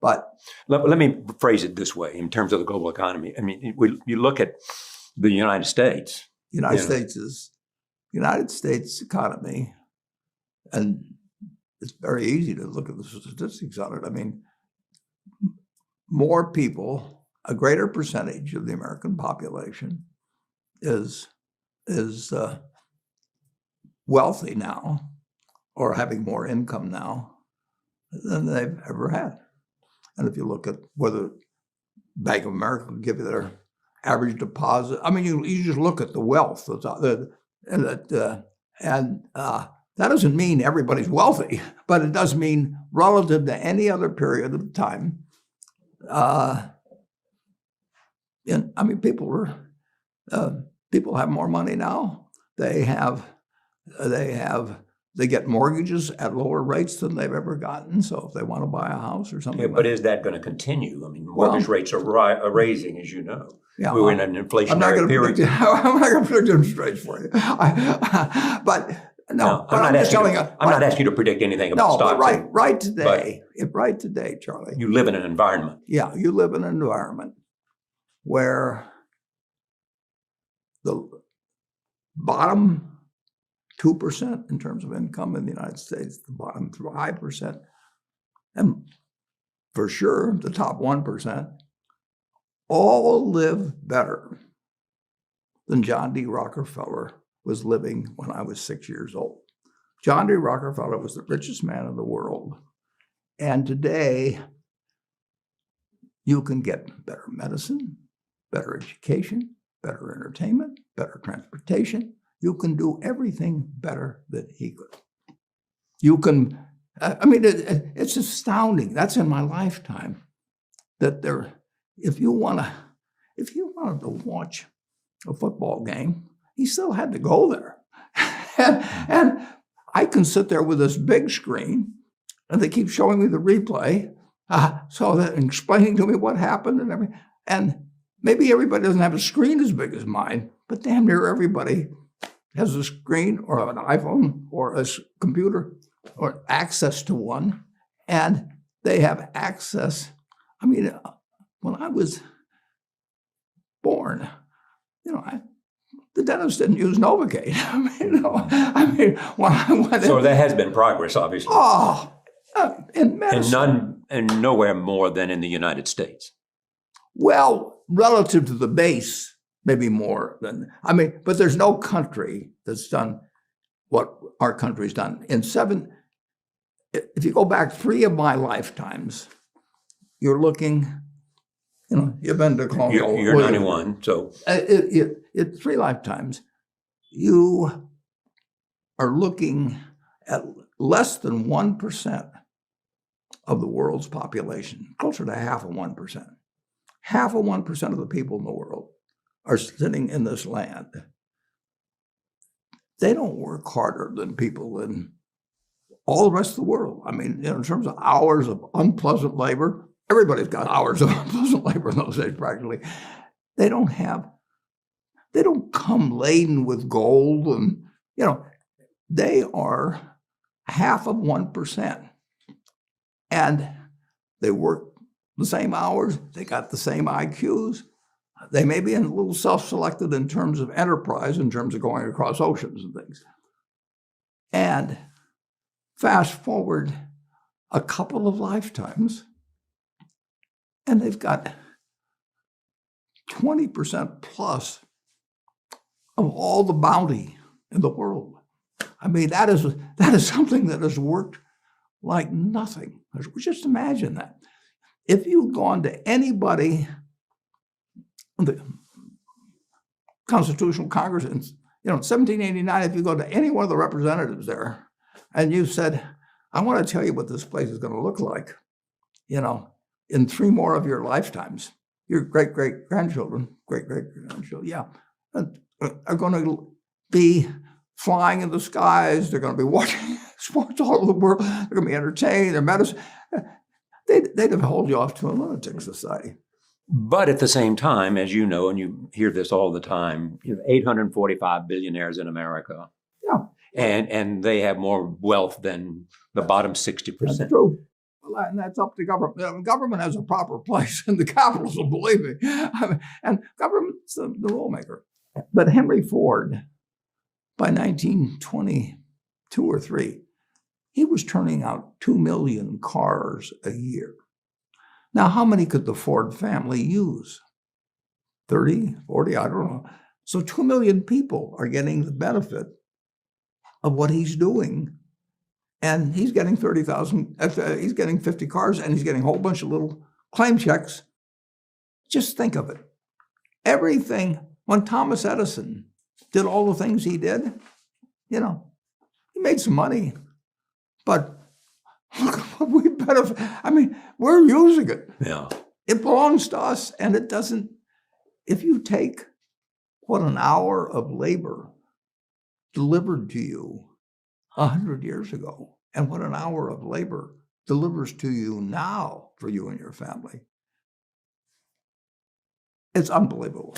But let me phrase it this way in terms of the global economy. I mean, you look at the United States. United States economy, and it's very easy to look at the statistics on it. I mean, more people, a greater percentage of the American population is wealthy now, or having more income now than they've ever had. And if you look at whether Bank of America will give you their average deposit, I mean, you just look at the wealth that's out there, and that doesn't mean everybody's wealthy, but it does mean relative to any other period of time. People have more money now. They get mortgages at lower rates than they've ever gotten. So if they want to buy a house or something, but is that going to continue? I mean, mortgage rates are raising, as you know. Yeah, we're in an inflationary period. I'm not going to predict interest rates for you. But I'm not asking you to predict anything about stocks. But right today, Charlie. You live in an environment. Yeah, you live in an environment where the bottom 2% in terms of income in the United States, the bottom 5%, and for sure the top 1%, all live better than John D. Rockefeller was living when I was 6 years old. John D. Rockefeller was the richest man in the world. And today, you can get better medicine, better education, better entertainment, better transportation. You can do everything better than he could. You can, it's astounding. That's in my lifetime. That if you wanted to watch a football game, he still had to go there. and I can sit there with this big screen, and they keep showing me the replay, so that and explaining to me what happened and everything. And maybe everybody doesn't have a screen as big as mine, but damn near everybody has a screen or an iPhone or a computer or access to one, and they have access. I mean, when I was born, the dentist didn't use Novocaine. When I went so there has been progress, obviously. In medicine. And nowhere more than in the United States. Well, relative to the base, maybe more than, but there's no country that's done what our country's done. If you go back 3 of my lifetimes, you're looking, you've been to Colonial. You're 91, so. 3 lifetimes, you are looking at less than 1% of the world's population, closer to half of 1%. Half of 1% of the people in the world are sitting in this land. They don't work harder than people in all the rest of the world. In terms of hours of unpleasant labor, everybody's got hours of unpleasant labor in those days practically. They don't come laden with gold, and they are half of 1%. And they work the same hours, they got the same IQs. They may be a little self-selected in terms of enterprise, in terms of going across oceans and things. And fast forward a couple of lifetimes, and they've got 20% plus of all the bounty in the world. That is something that has worked like nothing. Just imagine that. If you'd gone to anybody in the Constitutional Congress in 1789, if you go to any one of the representatives there, and you said, I want to tell you what this place is going to look like, in 3 more of your lifetimes, your great-great-grandchildren, yeah, are going to be flying in the skies. They're going to be watching sports all over the world. They're going to be entertained. Their medicine. They'd have hauled you off to a lunatic society. But at the same time, as you know, and you hear this all the time, 845 billionaires in America. Yeah. And they have more wealth than the bottom 60%. That's true. Well, and that's up to government. Government has a proper place in the capitalism, believe me. And government's the rule maker. But Henry Ford, by 1922 or 3, he was turning out 2 million cars a year. Now, how many could the Ford family use? 30, 40, I don't know. So 2 million people are getting the benefit of what he's doing. And he's getting 30,000, he's getting 50 cars, and he's getting a whole bunch of little claim checks. Just think of it. Everything, when Thomas Edison did all the things he did, he made some money. But look what we benefit. I mean, we're using it. Yeah. It belongs to us, and it doesn't. If you take what an hour of labor delivered to you 100 years ago, and what an hour of labor delivers to you now for you and your family, it's unbelievable.